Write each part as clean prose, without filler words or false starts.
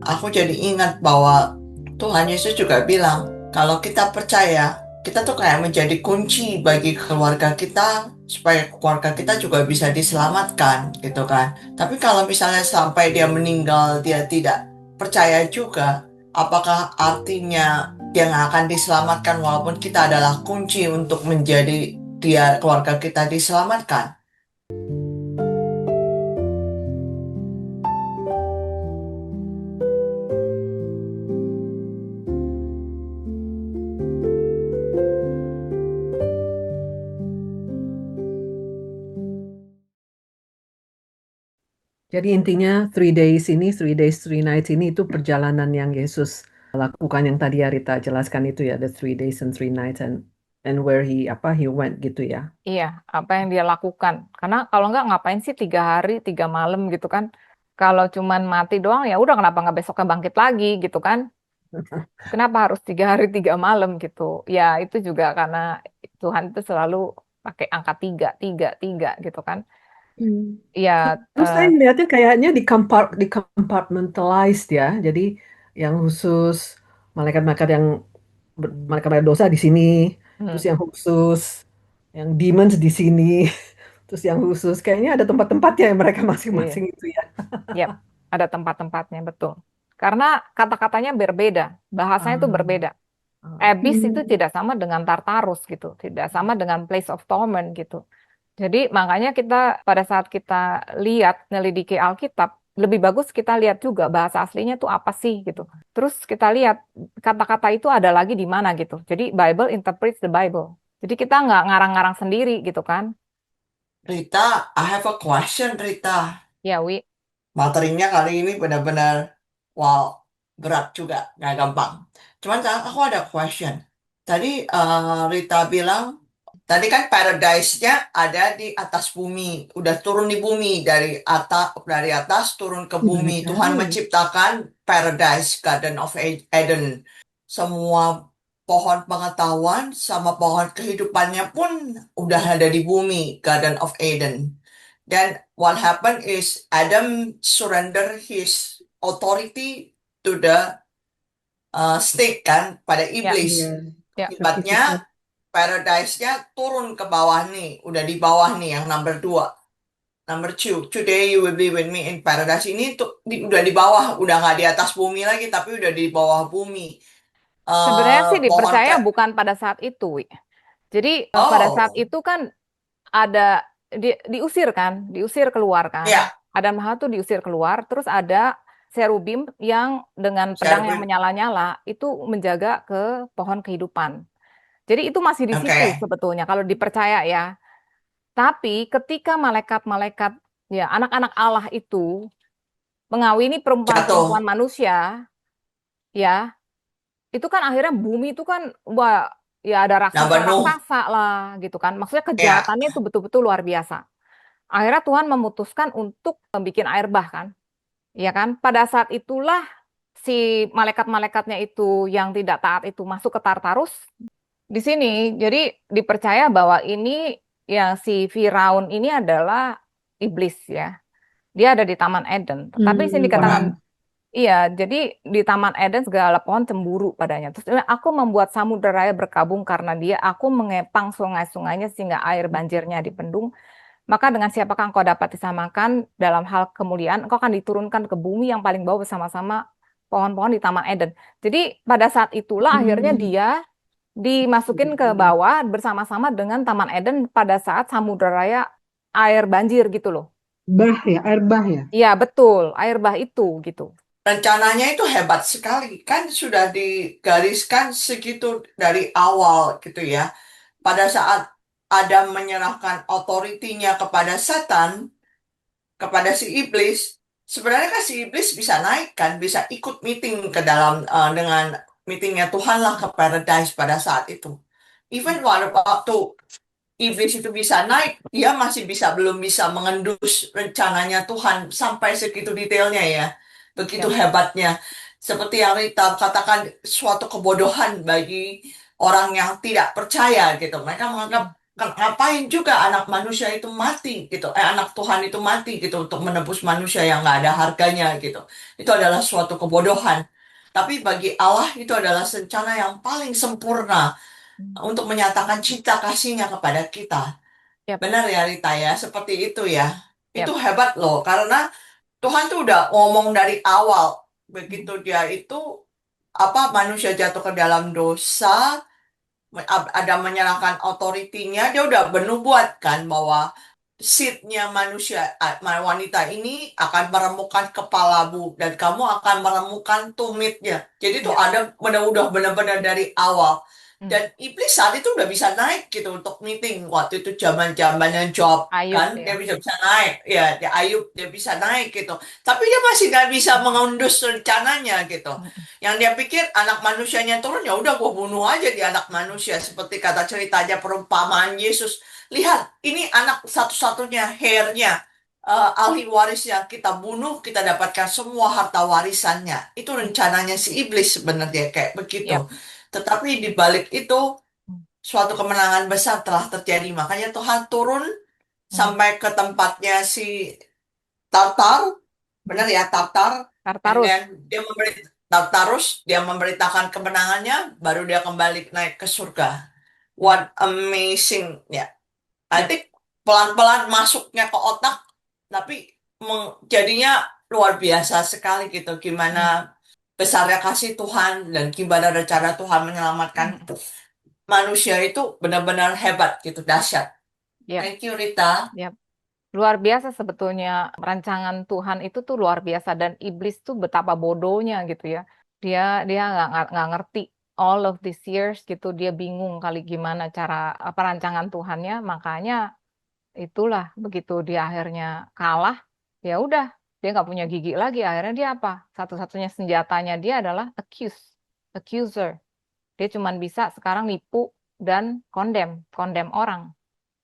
aku jadi ingat bahwa Tuhan Yesus juga bilang, kalau kita percaya, kita tuh kayak menjadi kunci bagi keluarga kita, supaya keluarga kita juga bisa diselamatkan, gitu kan. Tapi kalau misalnya sampai dia meninggal, dia tidak percaya juga, apakah artinya dia nggak akan diselamatkan walaupun kita adalah kunci untuk menjadi dia keluarga kita diselamatkan? Jadi intinya 3 days ini, 3 days, 3 nights ini itu perjalanan yang Yesus lakukan yang tadi Arita jelaskan itu ya, the 3 days and 3 nights and where he went gitu ya. Iya, apa yang dia lakukan. Karena kalau nggak ngapain sih 3 hari, 3 malam gitu kan. Kalau cuman mati doang ya udah kenapa nggak besoknya bangkit lagi gitu kan. Kenapa harus 3 hari, 3 malam gitu. Ya itu juga karena Tuhan itu selalu pakai angka tiga, tiga, tiga gitu kan. Hmm. Ya, Terus saya melihatnya kayaknya di compartmentalized ya. Jadi yang khusus malaikat-malaikat yang malaikat-malaikat dosa di sini, terus hmm, yang khusus yang demons di sini, terus yang khusus kayaknya ada tempat-tempatnya yang mereka iya, masing-masing itu ya. yep, ada tempat-tempatnya betul. Karena kata-katanya berbeda, bahasanya itu Ah, berbeda. ah. Abyss itu tidak sama dengan Tartarus gitu, tidak sama dengan Place of Torment gitu. Jadi makanya kita pada saat kita lihat nelidiki Alkitab, lebih bagus kita lihat juga bahasa aslinya itu apa sih gitu. Terus kita lihat kata-kata itu ada lagi di mana gitu. Jadi Bible interprets the Bible. Jadi kita nggak ngarang-ngarang sendiri gitu kan. Rita, I have a question, Rita. Ya, Wi. Materinya kali ini benar-benar, wow, berat juga, nggak gampang. Cuman aku ada question. Tadi Rita bilang, tadi kan paradise-nya ada di atas bumi, udah turun di bumi, dari atas turun ke bumi. Dari Tuhan jauh. menciptakan paradise, Garden of Eden. Semua pohon pengetahuan sama pohon kehidupannya pun udah ada di bumi, Garden of Eden. Then what happened is Adam surrender his authority to the snake kan, pada Ya, Iya, iblis. ya. Akibatnya paradise-nya turun ke bawah nih, udah di bawah nih yang number 2. Number two, today you will be with me in paradise. Ini tuh udah di bawah, udah nggak di atas bumi lagi, tapi udah di bawah bumi. Sebenarnya sih Pohon dipercaya ke, bukan pada saat itu, Wi. Jadi pada saat oh, itu kan ada diusir kan, diusir keluar kan. ya, Adam Hawa tuh diusir keluar, terus ada serubim yang dengan pedang yang saya menyala-nyala itu menjaga ke pohon kehidupan. Jadi itu masih di situ oke, sebetulnya kalau dipercaya ya. Tapi ketika malaikat-malaikat ya anak-anak Allah itu mengawini perempuan-perempuan jatuh, manusia, ya itu kan akhirnya bumi itu kan wah ya ada number Nuh, raksasa-raksasa lah gitu kan. Maksudnya ya, kejahatannya itu betul-betul luar biasa. Akhirnya Tuhan memutuskan untuk membuat air bah kan. Ya kan? Pada saat itulah si malaikat-malaikatnya itu yang tidak taat itu masuk ke Tartarus di sini. Jadi dipercaya bahwa ini ya si Firaun ini adalah iblis ya. Dia ada di Taman Eden. Tetapi di sini dikatakan Tuhan, iya, jadi di Taman Eden segala pohon cemburu padanya. Terus aku membuat samudera raya berkabung karena dia, aku mengepang sungai-sungainya sehingga air banjirnya dipendung. Maka dengan siapakah engkau dapat disamakan dalam hal kemuliaan, engkau akan diturunkan ke bumi yang paling bawah bersama-sama pohon-pohon di Taman Eden. Jadi pada saat itulah akhirnya Hmm. dia dimasukin ke bawah bersama-sama dengan Taman Eden pada saat samudera raya air banjir gitu loh. Bah ya, air bah ya. Iya, betul, air bah itu gitu. rencananya itu hebat sekali. Kan sudah digariskan segitu dari awal gitu ya. Pada saat Adam menyerahkan otoritinya kepada setan, kepada si iblis, sebenarnya kan si iblis bisa naik kan, bisa ikut meeting ke dalam dengan meetingnya Tuhan lah ke paradise pada saat itu. Even waktu iblis itu bisa naik, dia masih belum bisa mengendus rencananya Tuhan sampai segitu detailnya ya. Begitu Ya. hebatnya. Seperti yang Rita katakan, suatu kebodohan bagi orang yang tidak percaya gitu. Mereka menganggap Ya. ngapain juga anak manusia itu mati gitu, anak Tuhan itu mati gitu untuk menebus manusia yang nggak ada harganya gitu. Itu adalah suatu kebodohan. Tapi bagi Allah itu adalah rencana yang paling sempurna Hmm. untuk menyatakan cinta kasihnya kepada kita. Yap, Benar ya Rita ya, seperti itu ya. Itu yap. hebat loh, karena Tuhan tuh udah ngomong dari awal. Hmm. Begitu dia itu manusia jatuh ke dalam dosa, ada menyerahkan otoritinya, dia udah bernubuat kan bahwa seednya manusia, wanita ini akan meremukkan kepalamu dan kamu akan meremukkan tumitnya. Jadi tuh Yap. ada udah benar-benar dari awal. Hmm. Dan iblis saat itu udah bisa naik gitu untuk meeting waktu itu zaman-zamannya Job Ayub kan, dia ya. bisa naik ya, dia Ayub dia bisa naik gitu. Tapi dia masih nggak bisa Hmm. mengundus rencananya gitu. Hmm. Yang dia pikir anak manusianya turun, ya udah gue bunuh aja di anak manusia, seperti kata ceritanya perumpamaan Yesus. Lihat, ini anak satu-satunya heirnya, ahli warisnya, kita bunuh, kita dapatkan semua harta warisannya. Itu Hmm. rencananya si iblis sebenarnya kayak begitu. Yap. Tetapi di balik itu Hmm. suatu kemenangan besar telah terjadi. Makanya Tuhan turun Hmm. sampai ke tempatnya si Tartar, Hmm. benar ya Tartar, and Tartarus. then Tartarus, dia memberitakan kemenangannya, baru dia kembali naik ke surga. Hmm. What amazing ya. Yap. Nanti pelan-pelan masuknya ke otak, tapi jadinya luar biasa sekali gitu. Hmm. Gimana besarnya kasih Tuhan dan gimana rencana Tuhan menyelamatkan Hmm. manusia itu benar-benar hebat gitu, dahsyat. Yap. Thank you Rita. Yap. Luar biasa sebetulnya rancangan Tuhan itu tuh luar biasa dan iblis tuh betapa bodohnya gitu ya. Dia nggak ngerti all of these years gitu. Dia bingung kali gimana cara apa rancangan Tuhannya. Makanya itulah begitu dia akhirnya kalah, ya udah dia nggak punya gigi lagi. Akhirnya dia apa? Satu-satunya senjatanya dia adalah accuser. Dia cuma bisa sekarang nipu dan condemn orang.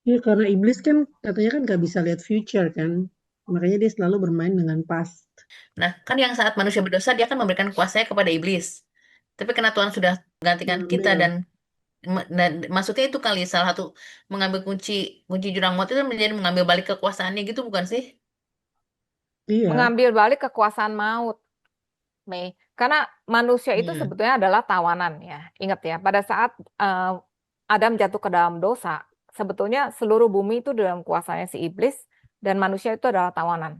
Ya, karena iblis kan katanya kan nggak bisa lihat future kan. Makanya dia selalu bermain dengan past. Nah, kan yang saat manusia berdosa, dia kan memberikan kuasanya kepada iblis. Tapi karena Tuhan sudah menggantikan kita Mengambil. dan maksudnya itu kali salah satu mengambil kunci kunci jurang maut itu menjadi mengambil balik kekuasaannya gitu bukan sih? Iya, Mengambil balik kekuasaan maut, Mei. Karena manusia itu Hmm. sebetulnya adalah tawanan ya. Ingat ya, pada saat Adam jatuh ke dalam dosa, sebetulnya seluruh bumi itu dalam kuasanya si iblis dan manusia itu adalah tawanan.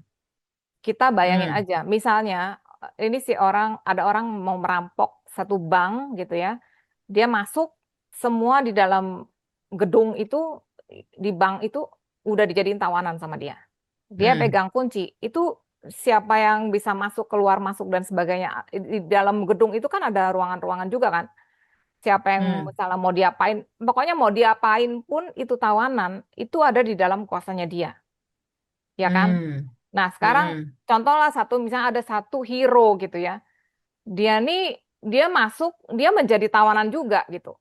Kita bayangin Hmm. aja, misalnya ini ada orang mau merampok satu bank gitu ya. Dia masuk semua di dalam gedung itu, di bank itu udah dijadiin tawanan sama dia. Dia Hmm. pegang kunci. Itu siapa yang bisa masuk, keluar, masuk dan sebagainya. Di dalam gedung itu kan ada ruangan-ruangan juga kan. Siapa yang Hmm. misalnya mau diapain, pokoknya mau diapain pun itu tawanan, itu ada di dalam kuasanya dia, ya kan? Hmm. Nah, sekarang Hmm. contohlah misalnya ada satu hero gitu ya. Dia masuk, dia menjadi tawanan juga gitu.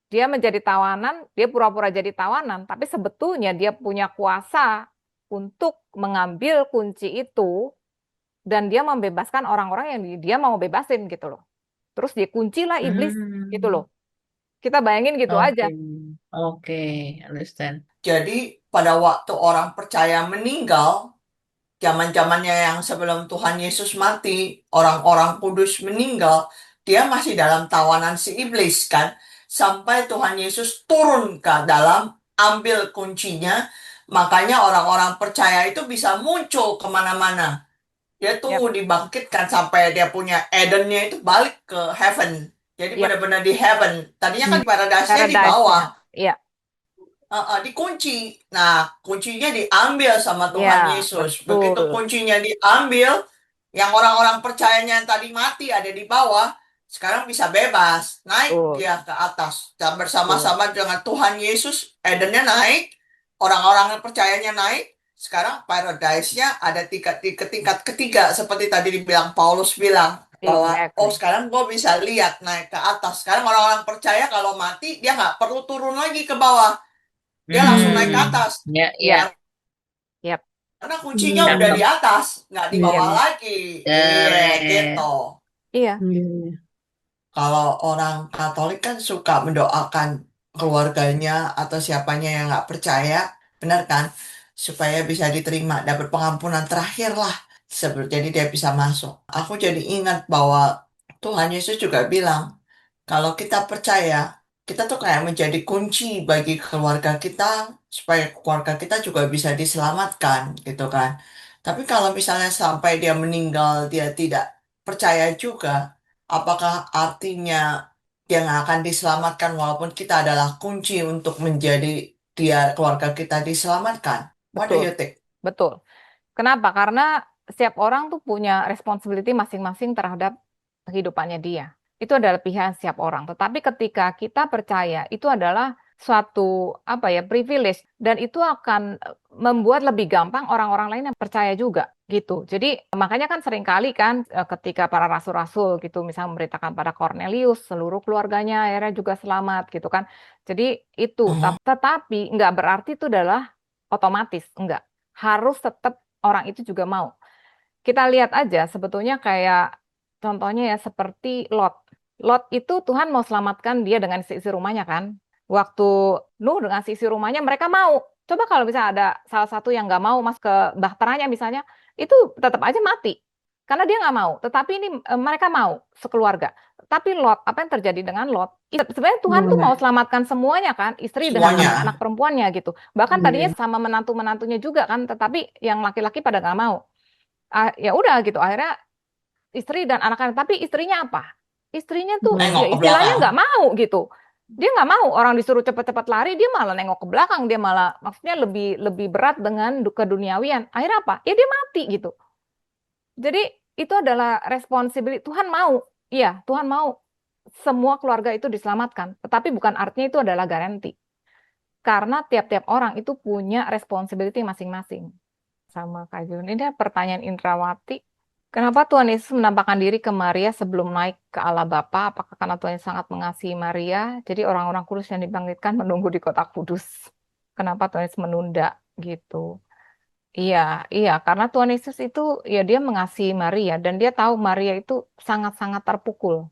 Dia menjadi tawanan, dia pura-pura jadi tawanan, tapi sebetulnya dia punya kuasa untuk mengambil kunci itu dan dia membebaskan orang-orang yang dia mau bebasin gitu loh. Terus dia kuncilah iblis gitu Hmm. loh. Kita bayangin gitu aja. Oke. Oke, understand. Jadi pada waktu orang percaya meninggal, zaman-zamannya yang sebelum Tuhan Yesus mati, orang-orang kudus meninggal, dia masih dalam tawanan si iblis kan. Sampai Tuhan Yesus turun ke dalam, ambil kuncinya, makanya orang-orang percaya itu bisa muncul kemana-mana. Dia Yap, tuh dibangkitkan sampai dia punya Edennya itu balik ke heaven. Jadi yap. benar-benar di heaven. Tadinya kan paradise-nya di Paradise-nya. bawah. Iya, Dikunci. Nah, kuncinya diambil sama iya, Tuhan Yesus. betul. Begitu kuncinya diambil, yang orang-orang percayanya yang tadi mati ada di bawah, sekarang bisa bebas. Naik Betul, dia ke atas. Dan betul. bersama-sama dengan Tuhan Yesus, Edennya naik, orang-orang yang percayanya naik. Sekarang paradise-nya ada tingkat ketiga, seperti tadi dibilang Paulus bilang. Bahwa, oh Exactly. sekarang gue bisa lihat naik ke atas. Sekarang orang-orang percaya kalau mati, dia nggak perlu turun lagi ke bawah. Dia langsung naik ke Hmm. Hmm. atas. Ya, Iya, ya. yap, Karena kuncinya Hmm. udah Cakep. di atas, nggak di Iya, bawah yap. lagi. Iya, Keren. gitu. Iya, iya. Kalau orang Katolik kan suka mendoakan keluarganya atau siapanya yang nggak percaya, benar kan? Supaya bisa diterima, dapat pengampunan terakhir lah. Jadi dia bisa masuk. Aku jadi ingat bahwa Tuhan Yesus juga bilang, kalau kita percaya, kita tuh kayak menjadi kunci bagi keluarga kita, supaya keluarga kita juga bisa diselamatkan, gitu kan. Tapi kalau misalnya sampai dia meninggal, dia tidak percaya juga, apakah artinya dia nggak akan diselamatkan walaupun kita adalah kunci untuk menjadi dia keluarga kita diselamatkan? What do Betul, you think? betul. Kenapa? Karena setiap orang tuh punya responsibility masing-masing terhadap kehidupannya dia. Itu adalah pilihan setiap orang. Tetapi ketika kita percaya, itu adalah suatu apa ya privilege dan itu akan membuat lebih gampang orang-orang lain yang percaya juga gitu. Jadi makanya kan seringkali kan ketika para rasul-rasul gitu misalnya memberitakan pada Cornelius seluruh keluarganya akhirnya juga selamat gitu kan. Jadi itu Mhm. tetapi nggak berarti itu adalah otomatis, enggak. Harus tetap orang itu juga mau. Kita lihat aja sebetulnya kayak contohnya ya seperti Lot. Lot itu Tuhan mau selamatkan dia dengan isi rumahnya kan. Waktu Nuh dengan isi rumahnya mereka mau. Coba kalau misalnya ada salah satu yang nggak mau masuk ke bahteranya misalnya, itu tetap aja mati. Karena dia nggak mau. Tetapi ini mereka mau sekeluarga. Tapi Lot, apa yang terjadi dengan Lot? Sebenarnya Tuhan tuh mau Benar. selamatkan semuanya kan, istri dengan Semuanya. anak-anak perempuannya gitu. Bahkan tadinya Iya. sama menantu-menantunya juga kan, tetapi yang laki-laki pada nggak mau. Ya udah gitu akhirnya istri dan anak-anak tapi istrinya apa istrinya tuh Iya. Nengok ya ke istilahnya belakang. nggak mau gitu dia nggak mau orang disuruh cepat-cepat lari dia malah nengok ke belakang dia malah maksudnya lebih lebih berat dengan keduniawian akhirnya apa ya dia mati gitu jadi itu adalah responsibility Tuhan mau iya Tuhan mau semua keluarga itu diselamatkan tetapi bukan artinya itu adalah garansi karena tiap-tiap orang itu punya responsibility masing-masing sama Kak Jun. Ini ada pertanyaan Indrawati. Kenapa Tuhan Yesus menampakkan diri ke Maria sebelum naik ke Allah Bapa? Apakah karena Tuhan Yesus sangat mengasihi Maria? Jadi orang-orang kudus yang dibangkitkan menunggu di kota kudus. Kenapa Tuhan Yesus menunda gitu? Iya, iya, karena Tuhan Yesus itu ya dia mengasihi Maria dan dia tahu Maria itu sangat-sangat terpukul.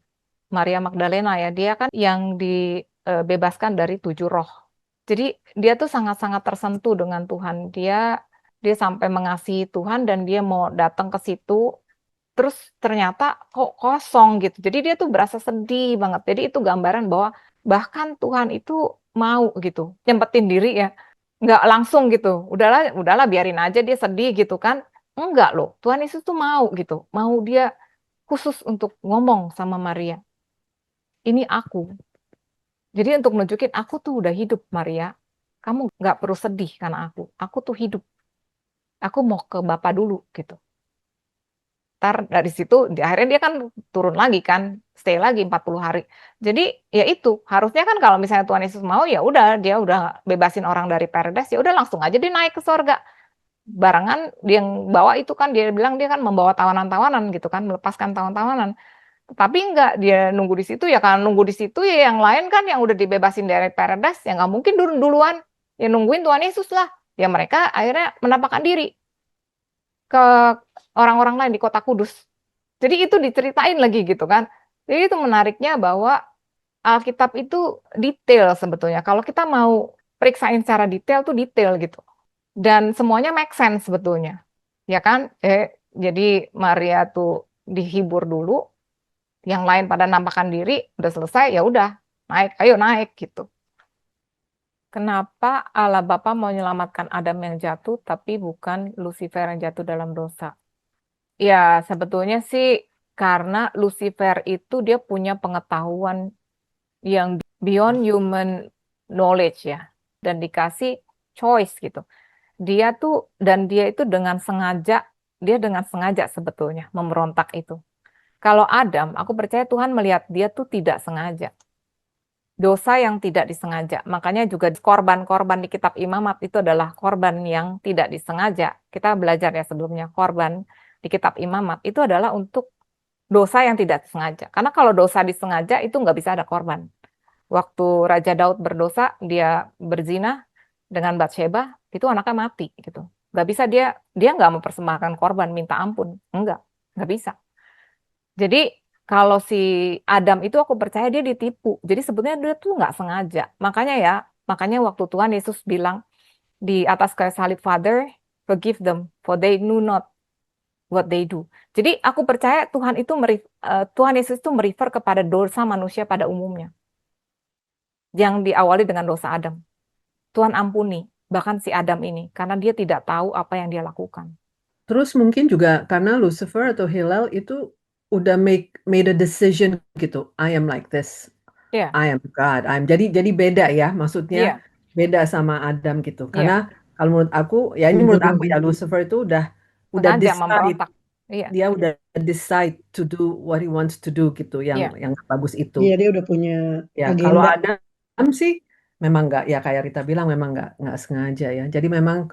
Maria Magdalena ya, dia kan yang dibebaskan dari 7 roh. Jadi dia tuh sangat-sangat tersentuh dengan Tuhan. Dia sampai mengasihi Tuhan dan dia mau datang ke situ terus ternyata kok kosong gitu. Jadi dia tuh berasa sedih banget. Jadi itu gambaran bahwa bahkan Tuhan itu mau gitu, nyempetin diri ya. Nggak langsung gitu. Udahlah, udahlah biarin aja dia sedih gitu kan. Enggak loh. Tuhan Yesus tuh mau gitu. Mau dia khusus untuk ngomong sama Maria. Ini aku. Jadi untuk nunjukin aku tuh udah hidup Maria. Kamu nggak perlu sedih karena aku. Aku tuh hidup. Aku mau ke Bapa dulu gitu. Ntar dari situ akhirnya dia kan turun lagi kan, stay lagi 40 hari. Jadi ya itu harusnya kan kalau misalnya Tuhan Yesus mau ya udah dia udah bebasin orang dari paradise ya udah langsung aja dia naik ke sorga. Barangan dia yang bawa itu kan dia bilang dia kan membawa tawanan-tawanan gitu kan, melepaskan tawanan-tawanan. Tapi enggak dia nunggu di situ ya kan nunggu di situ ya yang lain kan yang udah dibebasin dari paradise ya nggak mungkin duluan ya nungguin Tuhan Yesus lah. Ya mereka akhirnya menampakkan diri ke orang-orang lain di kota Kudus. Jadi itu diceritain lagi gitu kan. Jadi itu menariknya bahwa Alkitab itu detail sebetulnya. Kalau kita mau periksain secara detail tuh detail gitu. Dan semuanya make sense sebetulnya. Ya kan? Jadi Maria tuh dihibur dulu, yang lain pada nampakkan diri, udah selesai ya udah naik, ayo naik gitu. Kenapa Allah Bapa mau menyelamatkan Adam yang jatuh tapi bukan Lucifer yang jatuh dalam dosa? Ya, sebetulnya sih karena Lucifer itu dia punya pengetahuan yang beyond human knowledge ya, dan dikasih choice gitu. Dia itu dengan sengaja sebetulnya memberontak itu. Kalau Adam, aku percaya Tuhan melihat dia tuh tidak sengaja. Dosa yang tidak disengaja. Makanya juga korban-korban di kitab Imamat itu adalah korban yang tidak disengaja. Kita belajar ya sebelumnya, korban di kitab Imamat itu adalah untuk dosa yang tidak disengaja. Karena kalau dosa disengaja itu nggak bisa ada korban. Waktu Raja Daud berdosa, dia berzina dengan Batsheba, itu anaknya mati gitu. Nggak bisa dia nggak mempersembahkan korban, minta ampun. Nggak bisa. Jadi Kalau si Adam itu aku percaya dia ditipu. Jadi sebetulnya dia tuh nggak sengaja. Makanya waktu Tuhan Yesus bilang di atas kayu salib, Father, forgive them, for they knew not what they do. Jadi aku percaya Tuhan Yesus itu merefer kepada dosa manusia pada umumnya, yang diawali dengan dosa Adam. Tuhan ampuni bahkan si Adam ini karena dia tidak tahu apa yang dia lakukan. Terus mungkin juga karena Lucifer atau Hillel itu udah made a decision gitu. I am like this. Iya, I am God. Jadi beda ya, maksudnya iya, beda sama Adam gitu. iya. Karena kalau menurut aku, ya ini menurut aku ya, Lucifer itu udah Sengaja decide, memberontak. Iya, dia udah decide to do what he wants to do gitu, iya. yang bagus itu. Iya, dia udah punya Ya kalau agenda. Adam sih memang nggak, ya kayak Rita bilang memang nggak sengaja ya. Jadi memang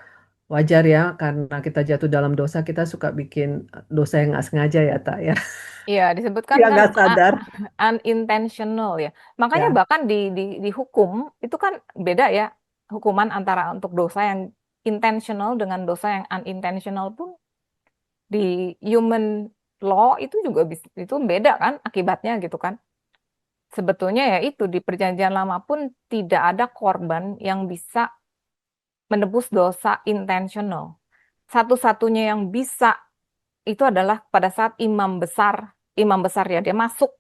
wajar ya, karena kita jatuh dalam dosa, kita suka bikin dosa yang nggak sengaja ya, Tak ya. Iya, disebutkan Dia kan nggak sadar. unintentional ya. Makanya Ya. bahkan di hukum itu kan beda ya, hukuman antara untuk dosa yang intentional dengan dosa yang unintentional pun di human law itu juga itu beda kan akibatnya gitu kan. Sebetulnya ya itu di Perjanjian Lama pun tidak ada korban yang bisa menebus dosa intentional. Satu-satunya yang bisa itu adalah pada saat imam besar ya, dia masuk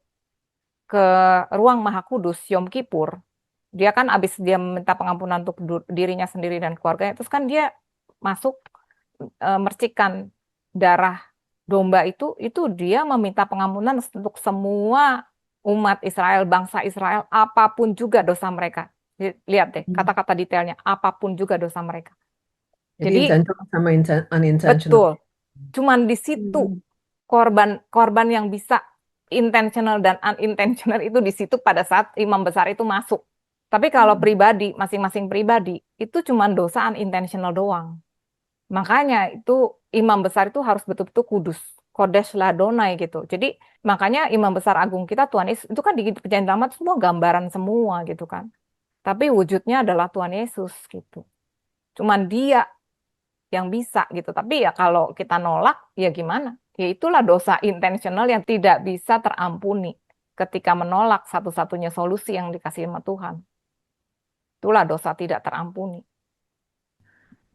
ke ruang Maha Kudus Yom Kippur. Dia kan abis dia minta pengampunan untuk dirinya sendiri dan keluarganya, terus kan dia masuk mercikan darah domba itu dia meminta pengampunan untuk semua umat Israel, bangsa Israel, apapun juga dosa mereka. Lihat deh kata-kata detailnya, apapun juga dosa mereka. Jadi Jadi intentional sama unintentional. betul, cuman di situ korban yang bisa intentional dan unintentional itu di situ pada saat imam besar itu masuk. Tapi kalau pribadi, masing-masing pribadi, itu cuma dosa unintentional doang. Makanya itu imam besar itu harus betul-betul kudus. Kodesh Ladonai gitu. Jadi makanya imam besar agung kita Tuhan Yesus itu kan di Perjanjian Lama itu semua gambaran semua gitu kan. Tapi wujudnya adalah Tuhan Yesus gitu. Cuman dia yang bisa gitu. Tapi ya kalau kita nolak ya gimana? Ya itulah dosa intensional yang tidak bisa terampuni ketika menolak satu-satunya solusi yang dikasih sama Tuhan. Itulah dosa tidak terampuni.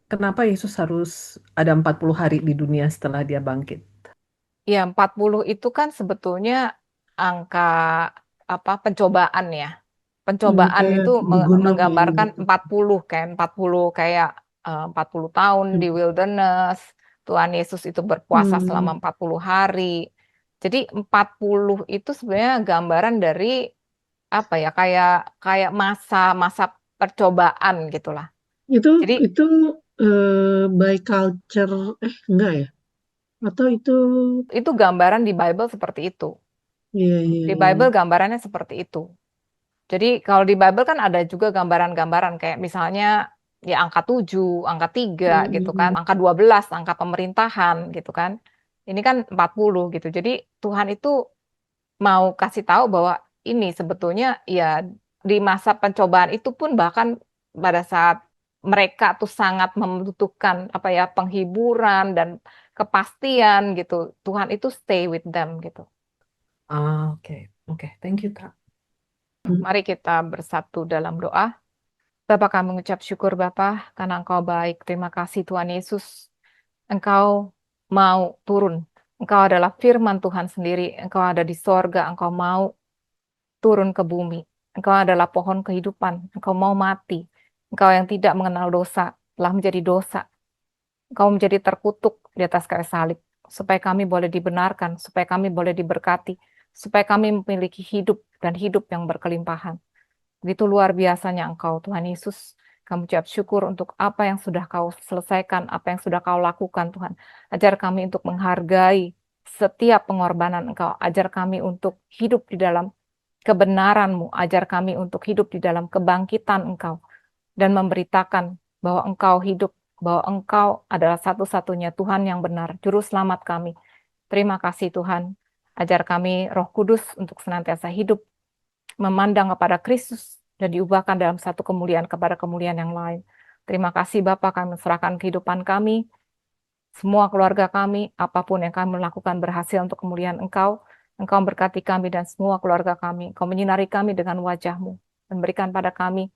Kenapa Yesus harus ada 40 hari di dunia setelah dia bangkit? Ya 40 itu kan sebetulnya angka apa pencobaan ya. Pencobaan Kayak itu di gunung menggambarkan gitu. 40 kayak 40 tahun di wilderness. Tuhan Yesus itu berpuasa selama 40 hari. Jadi 40 itu sebenarnya gambaran dari apa ya kayak masa-masa percobaan gitulah. Itu Jadi itu by culture enggak ya? Atau itu gambaran di Bible seperti itu. iya iya Di iya. Bible gambarannya seperti itu. Jadi kalau di Bible kan ada juga gambaran-gambaran kayak misalnya ya angka 7, angka 3 gitu kan, angka 12, angka pemerintahan gitu kan. Ini kan 40 gitu. Jadi Tuhan itu mau kasih tahu bahwa ini sebetulnya ya di masa pencobaan itu pun bahkan pada saat mereka tuh sangat membutuhkan apa ya penghiburan dan kepastian gitu. Tuhan itu stay with them gitu. Oke. Thank you, Kak. Mari kita bersatu dalam doa. Bapa kami mengucap syukur Bapa karena Engkau baik. Terima kasih Tuhan Yesus. Engkau mau turun. Engkau adalah firman Tuhan sendiri. Engkau ada di sorga. Engkau mau turun ke bumi. Engkau adalah pohon kehidupan. Engkau mau mati. Engkau yang tidak mengenal dosa telah menjadi dosa. Engkau menjadi terkutuk di atas kayu salib. Supaya kami boleh dibenarkan. Supaya kami boleh diberkati. Supaya kami memiliki hidup dan hidup yang berkelimpahan. Begitu luar biasanya Engkau, Tuhan Yesus. Kami ucap syukur untuk apa yang sudah Kau selesaikan, apa yang sudah Kau lakukan, Tuhan. Ajar kami untuk menghargai setiap pengorbanan Engkau. Ajar kami untuk hidup di dalam kebenaran-Mu. Ajar kami untuk hidup di dalam kebangkitan Engkau. Dan memberitakan bahwa Engkau hidup, bahwa Engkau adalah satu-satunya Tuhan yang benar, Juru Selamat kami. Terima kasih Tuhan. Ajar kami Roh Kudus untuk senantiasa hidup memandang kepada Kristus dan diubahkan dalam satu kemuliaan kepada kemuliaan yang lain. Terima kasih Bapa, kami serahkan kehidupan kami, semua keluarga kami, apapun yang kami lakukan berhasil untuk kemuliaan Engkau. Engkau berkati kami dan semua keluarga kami. Engkau menyinari kami dengan wajah-Mu dan berikan pada kami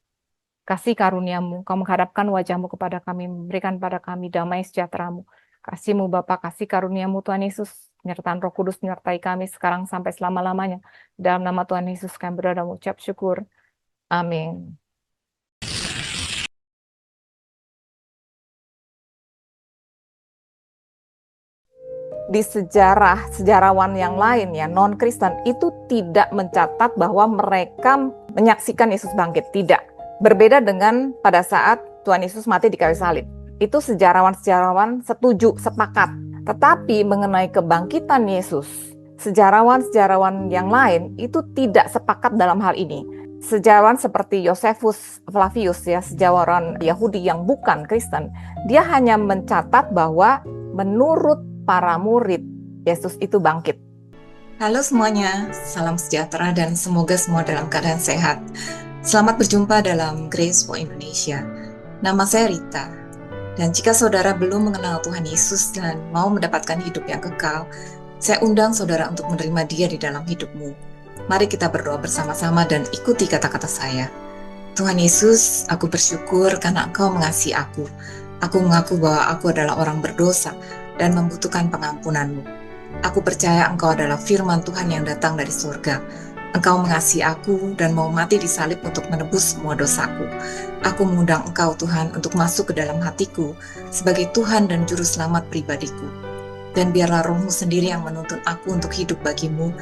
kasih karunia-Mu. Engkau menghadapkan wajah-Mu kepada kami, memberikan pada kami damai sejahtera-Mu. Kasih-Mu Bapa, kasih karunia-Mu Tuhan Yesus, penyertaan Roh Kudus menyertai kami sekarang sampai selama-lamanya. Dalam nama Tuhan Yesus kami berdoa dan mengucap syukur. Amin. Di sejarah sejarawan yang lain ya non-Kristen itu tidak mencatat bahwa mereka menyaksikan Yesus bangkit, tidak. Berbeda dengan pada saat Tuhan Yesus mati di kayu salib. Itu sejarawan-sejarawan setuju, sepakat. Tetapi mengenai kebangkitan Yesus, sejarawan-sejarawan yang lain itu tidak sepakat dalam hal ini. Sejarawan seperti Josephus Flavius ya, sejarawan Yahudi yang bukan Kristen, dia hanya mencatat bahwa menurut para murid, Yesus itu bangkit. Halo semuanya, salam sejahtera dan semoga semua dalam keadaan sehat. Selamat berjumpa dalam Grace for Indonesia. Nama saya Rita, dan jika saudara belum mengenal Tuhan Yesus dan mau mendapatkan hidup yang kekal, saya undang saudara untuk menerima Dia di dalam hidupmu. Mari kita berdoa bersama-sama dan ikuti kata-kata saya. Tuhan Yesus, aku bersyukur karena Engkau mengasihi aku. Aku mengaku bahwa aku adalah orang berdosa dan membutuhkan pengampunan-Mu. Aku percaya Engkau adalah firman Tuhan yang datang dari surga. Engkau mengasihi aku dan mau mati di salib untuk menebus semua dosaku. Aku mengundang Engkau Tuhan untuk masuk ke dalam hatiku sebagai Tuhan dan Juru Selamat pribadiku. Dan biarlah Roh-Mu sendiri yang menuntun aku untuk hidup bagi-Mu,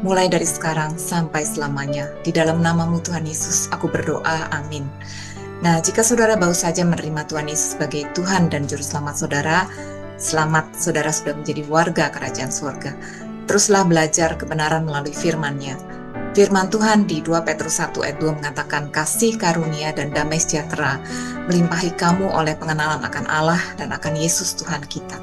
mulai dari sekarang sampai selamanya. Di dalam nama-Mu Tuhan Yesus, aku berdoa, amin. Nah, jika saudara baru saja menerima Tuhan Yesus sebagai Tuhan dan Juru Selamat saudara, selamat, saudara sudah menjadi warga kerajaan surga. Teruslah belajar kebenaran melalui firman-Nya. Firman Tuhan di 2 Petrus 1 ayat 2 mengatakan, kasih karunia dan damai sejahtera melimpahi kamu oleh pengenalan akan Allah dan akan Yesus Tuhan kita.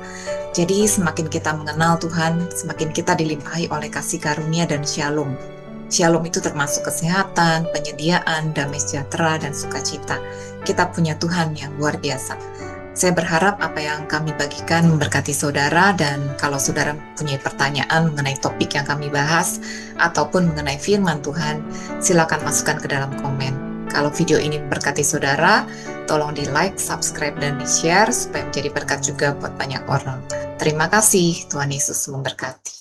Jadi semakin kita mengenal Tuhan, semakin kita dilimpahi oleh kasih karunia dan shalom. Shalom itu termasuk kesehatan, penyediaan, damai sejahtera, dan sukacita. Kita punya Tuhan yang luar biasa. Saya berharap apa yang kami bagikan memberkati saudara, dan kalau saudara punya pertanyaan mengenai topik yang kami bahas ataupun mengenai firman Tuhan, silakan masukkan ke dalam komen. Kalau video ini memberkati saudara, tolong di like, subscribe, dan di share supaya menjadi berkat juga buat banyak orang. Terima kasih, Tuhan Yesus memberkati.